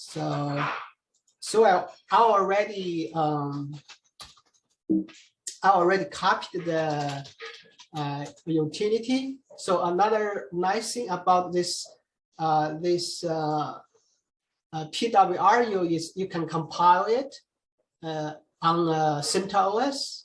So I already copied the utility. So another nice thing about this PWRU is you can compile it on CentOS,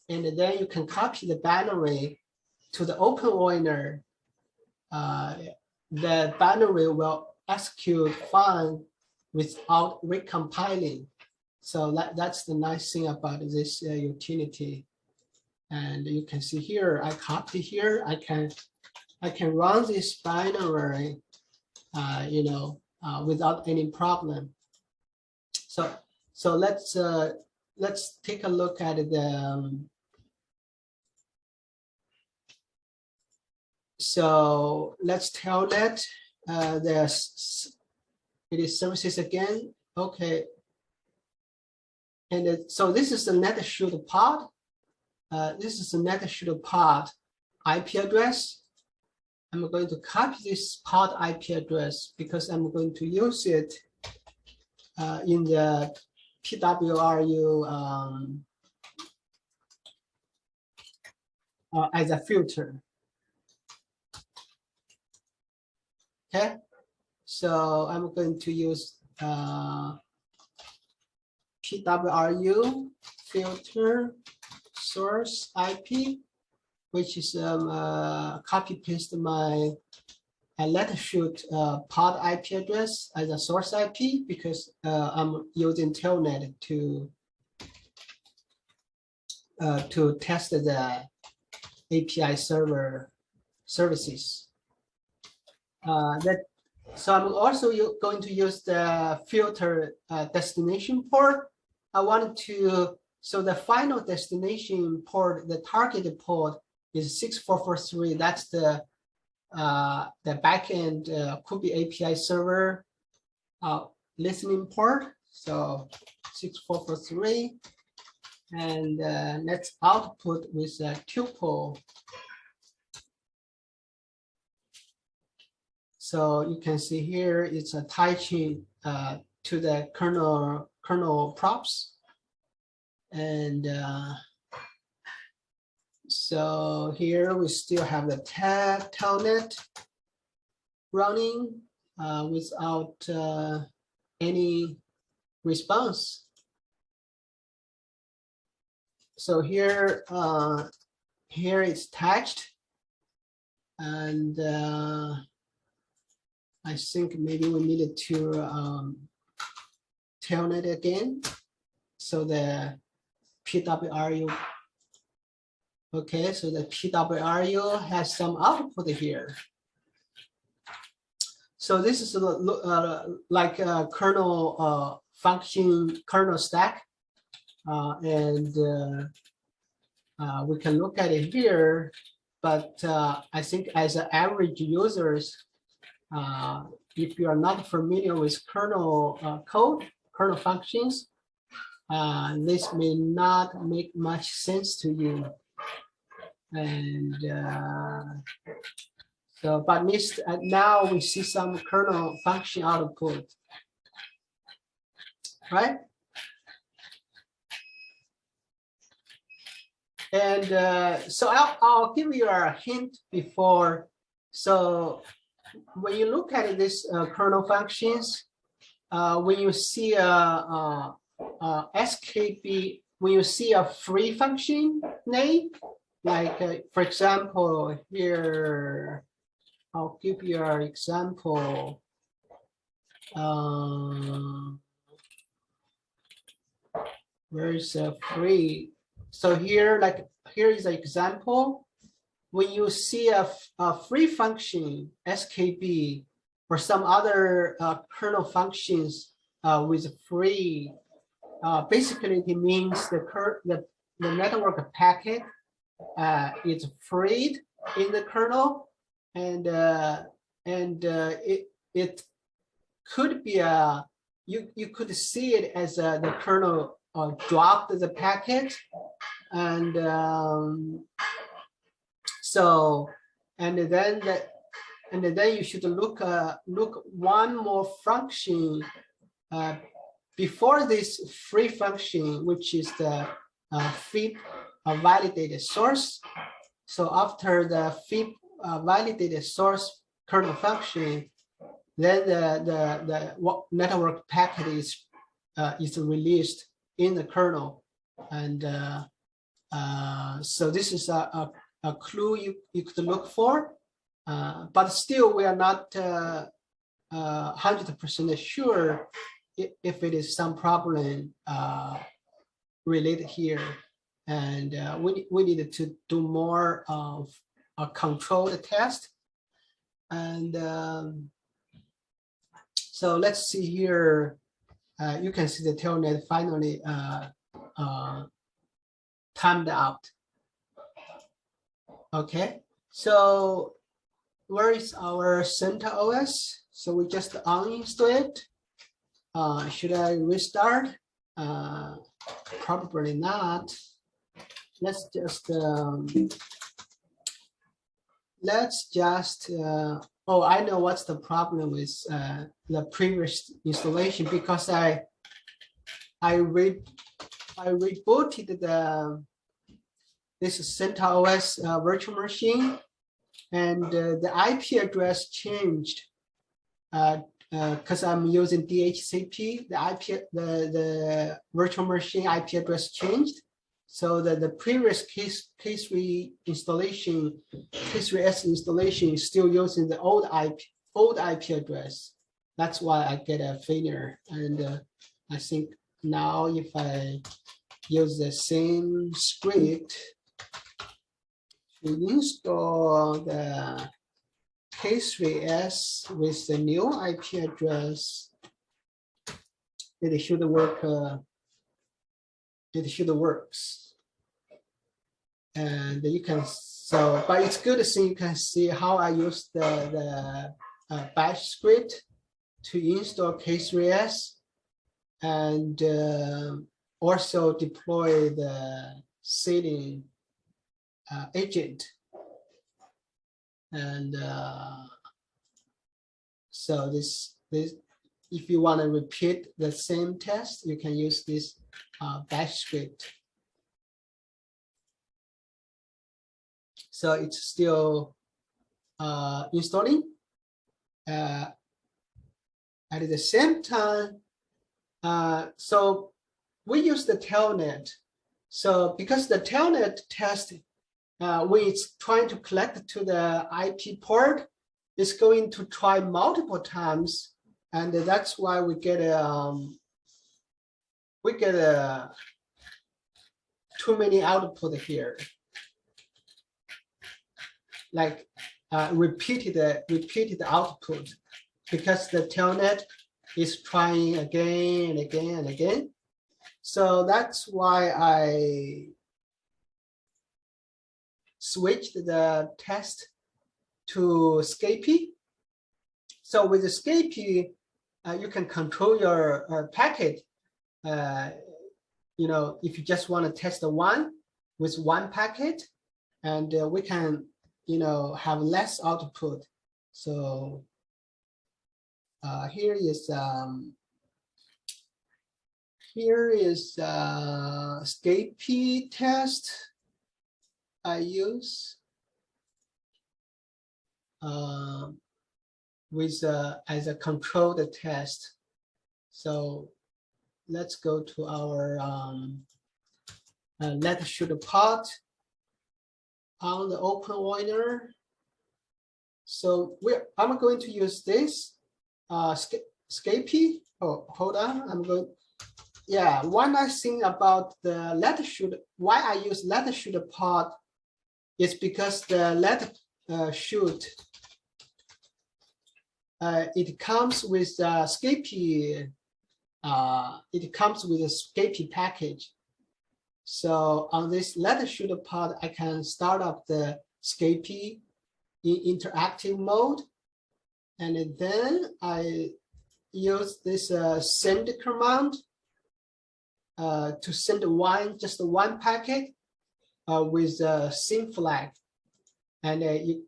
and then you can copy the binary to the openEuler. The binary will execute fine without recompiling. So that's the nice thing about this utility. And you can see here, I copy here. I can run this binary, without any problem. So let's take a look at the. So let's tell that it is services again. Okay. And so this is the netshoot pod. This is the netshoot pod IP address. I'm going to copy this pod IP address because I'm going to use it in the PWRU as a filter. Okay, so I'm going to use PWRU filter source IP, which is copy paste my netshoot pod IP address as a source IP because I'm using Telnet to test the API server services. So I'm also going to use the filter destination port. I wanted to, so the final destination port, the targeted port is 6443. That's the backend could be API server listening port. So 6443, and let's output with a tuple. So you can see here it's attaching to the kernel props, and so here we still have the telnet running without any response. So here it's attached, and I think maybe we needed to telnet again. So the PWRU. Okay, so the PWRU has some output here. So this is like a kernel function, kernel stack. And we can look at it here, but I think as an average users, if you are not familiar with kernel code, kernel functions, this may not make much sense to you. And so, but at least now we see some kernel function output, right? And so I'll give you a hint before. So when you look at this kernel functions, when you see a SKB, when you see a free function name, like for example, here, I'll give you an example. Where is a free? So here, here is an example. When you see a free function, SKB, or some other kernel functions with free, basically it means the network packet is freed in the kernel, and it could be you could see it as the kernel dropped the packet, and so and then you should look one more function before this free function, which is the FIP validated source. So after the FIP validated source kernel function, then the network packet is released in the kernel, and so this is a clue you could look for, but still we are not 100% sure if it is some problem related here, and we needed to do more of a controlled test. And so let's see here. You can see the telnet finally timed out. Okay, so where is our CentOS? So we just uninstall it. Should I restart? Probably not. Let's just oh, I know what's the problem with the previous installation, because I rebooted this CentOS virtual machine, and the IP address changed because I'm using DHCP. The virtual machine IP address changed, so that the previous K3 installation, K3S installation is still using the old IP address. That's why I get a failure. And I think now if I use the same script to install the K3S with the new IP address, it should work. It should works. And you can, so, but it's good to see, you can see how I use the bash script to install K3S, and also deploy the Cilium agent. And so this, if you want to repeat the same test, you can use this bash script. So it's still installing. At the same time, so we use the telnet. So because the telnet test, when it's trying to connect to the IP port, it's going to try multiple times, and that's why we get too many output here, like repeated output, because the telnet is trying again and again and again. So that's why I switched the test to SCAPI. So with the SCAPI, you can control your packet. You know, if you just want to test the one with one packet, and we can, you know, have less output. So here is SCAPI test I use with as a controlled test. So let's go to our let's shoot a pot on the openEuler. So I'm going to use this SCAPI. Oh, hold on, I'm going. Yeah, one nice thing about the let shoot, why I use let shoot a pot is because the let shoot, it comes with SCAPI. It comes with a SCAPI package. So on this let shoot a pod, I can start up the SCAPI in interactive mode, and then I use this send command to send just one packet with a SYN flag, and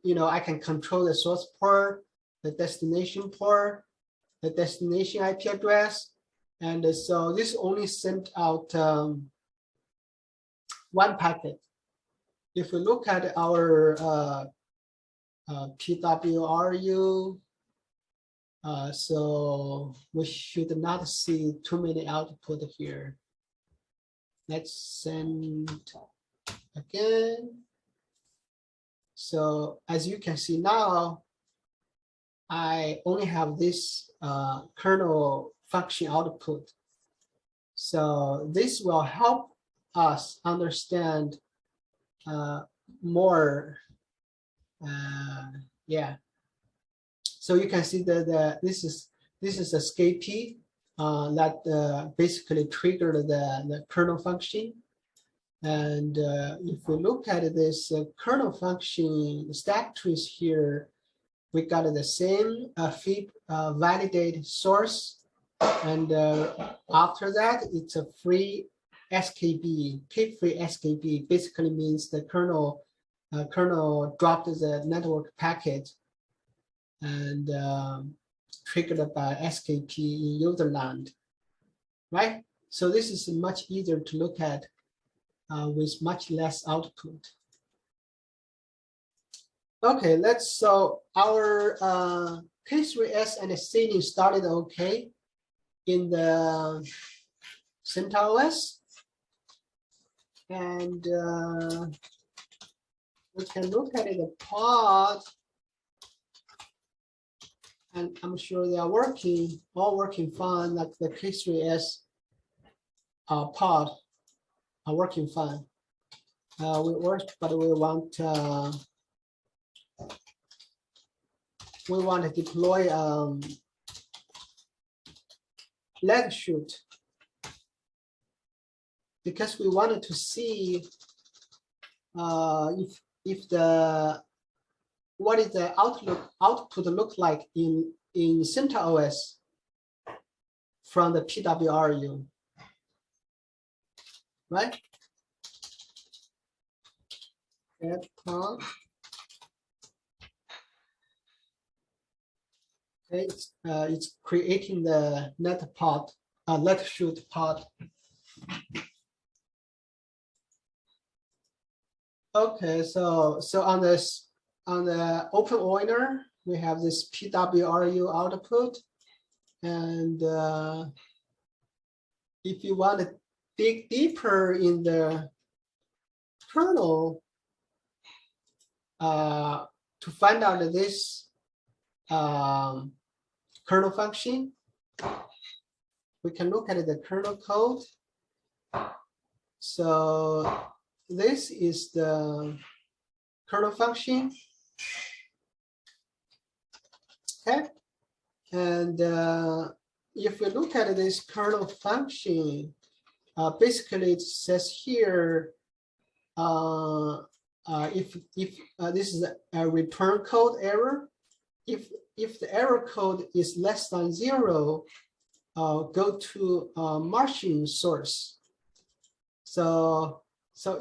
you know, I can control the source port, the destination port, the destination IP address, And so this only sent out one packet. If we look at our PWRU, so we should not see too many output here. Let's send again. So as you can see now, I only have this kernel function output. So this will help us understand more. Yeah. So you can see that this is a SCP that basically triggered the kernel function. And if we look at this kernel function stack trace here, we got the same fib validate source. And after that, it's a free SKB, pip-free SKB. Basically means the kernel dropped the network packet and triggered by SKP in user land, right? So this is much easier to look at with much less output. Okay, so our K3S and Cilium started okay in the CentOS, and we can look at the pod, and I'm sure they are all working fine, like the K3S pod are working fine. But we want to deploy leg shoot because we wanted to see what is the output look like in CentOS from the PWRU, right? Okay, it's creating the net shoot pod. Okay, so on the openEuler, we have this PWRU output, and if you want to dig deeper in the kernel to find out this kernel function, we can look at the kernel code. So this is the kernel function. Okay, and if we look at this kernel function, basically it says here if this is a return code error, if the error code is less than 0, go to martian source. So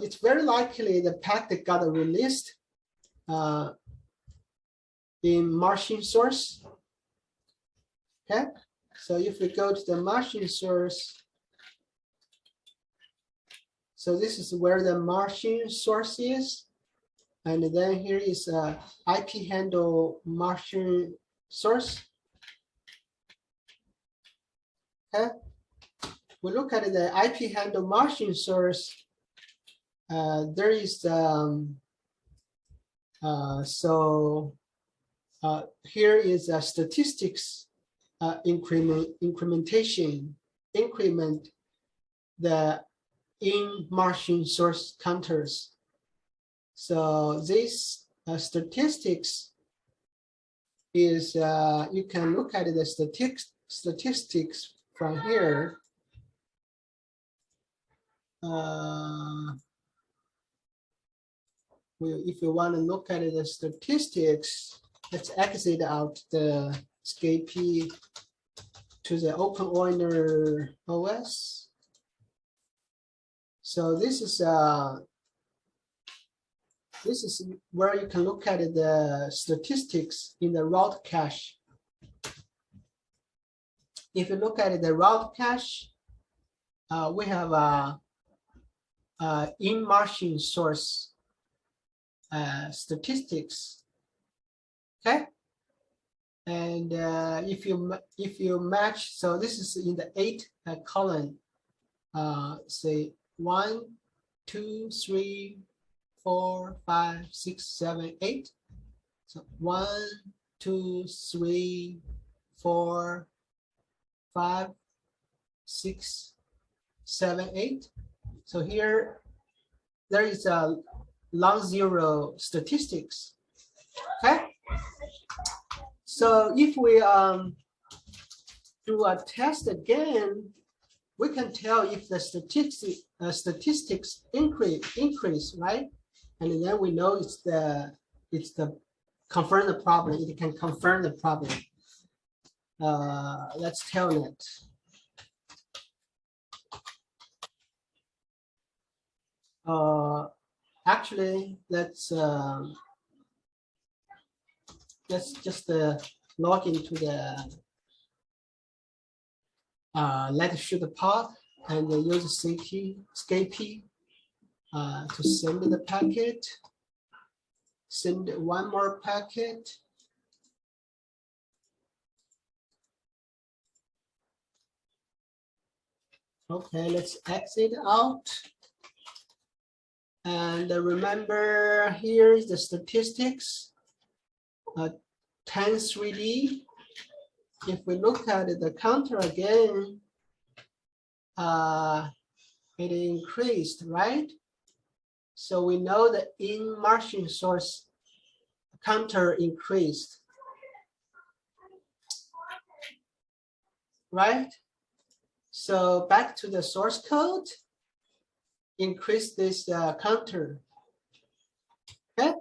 it's very likely the packet got released in martian source. Okay, so if we go to the martian source, so this is where the martian source is, and then here is IP handle martian source. Okay, we look at the IP handle martian source. There is here is a statistics increment the in martian source counters. So this statistics is you can look at the statistics from here. If you want to look at the statistics, let's exit out the SCP to the openEuler OS. So this is where you can look at the statistics in the route cache. if you look at the route cache, we have a in martian source statistics. Okay, and if you match, so this is in the 8 column. Say 1, 2, 3, 4, 5, 6, 7, 8. So 1, 2, 3, 4, 5, 6, 7, 8. So here there is a non-zero statistics. Okay. So if we do a test again, we can tell if the statistics increase, right? And then we know it's the confirm the problem. It can confirm the problem. Let's telnet. Actually, let's just log into the let's shoot the pod and use escape to send the packet. Send one more packet. Okay, let's exit out. And remember, here is the statistics. 10 3D. If we look at the counter again, it increased, right? So we know that in martian source counter increased, right? So back to the source code, increase this counter. Okay.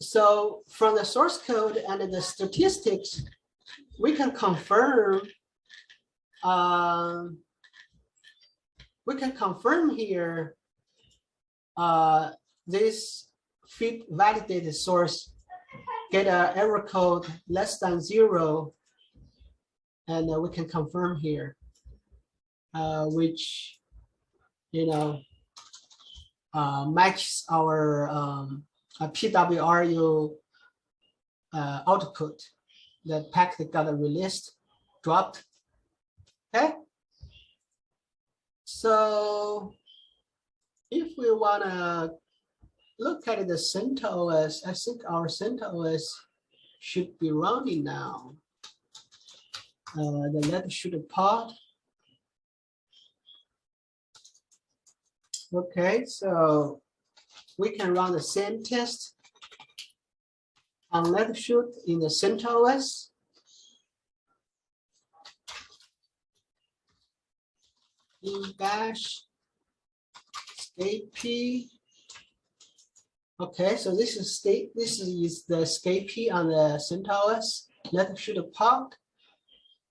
So from the source code and the statistics, we can confirm. We can confirm here this fit validated source get an error code less than 0, and we can confirm here, which matches our PWRU output. The packet got released, dropped. Okay. So if we want to look at the CentOS, I think our CentOS should be running now. The let shoot pod. Okay, so we can run the same test on let shoot in the CentOS. In dash escape. Okay, so this is the escape on the CentOS. Let's shoot a pod.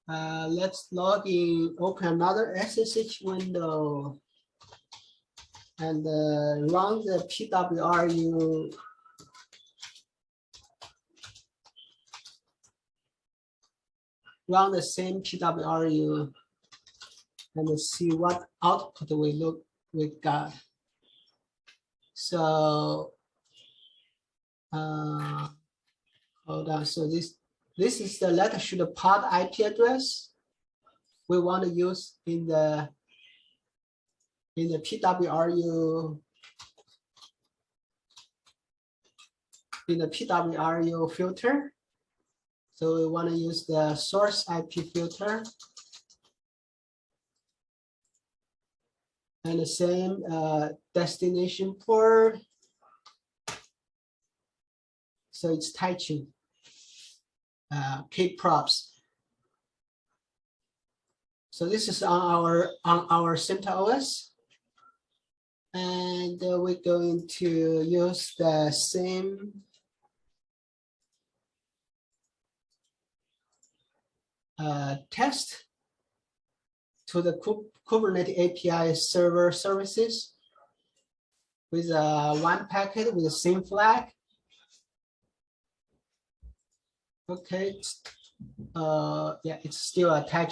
Let's log in, open another SSH window, and run the PWRU. Run the same PWRU and see what output we got. So hold on. So this is the let shoot pod IP address we want to use in the PWRU filter. So we want to use the source IP filter. And the same destination port. So it's touching K props. So this is on our CentOS. And we're going to use the same test to the Kubernetes API server services with one packet with the same flag. Okay, yeah, it's still attaching.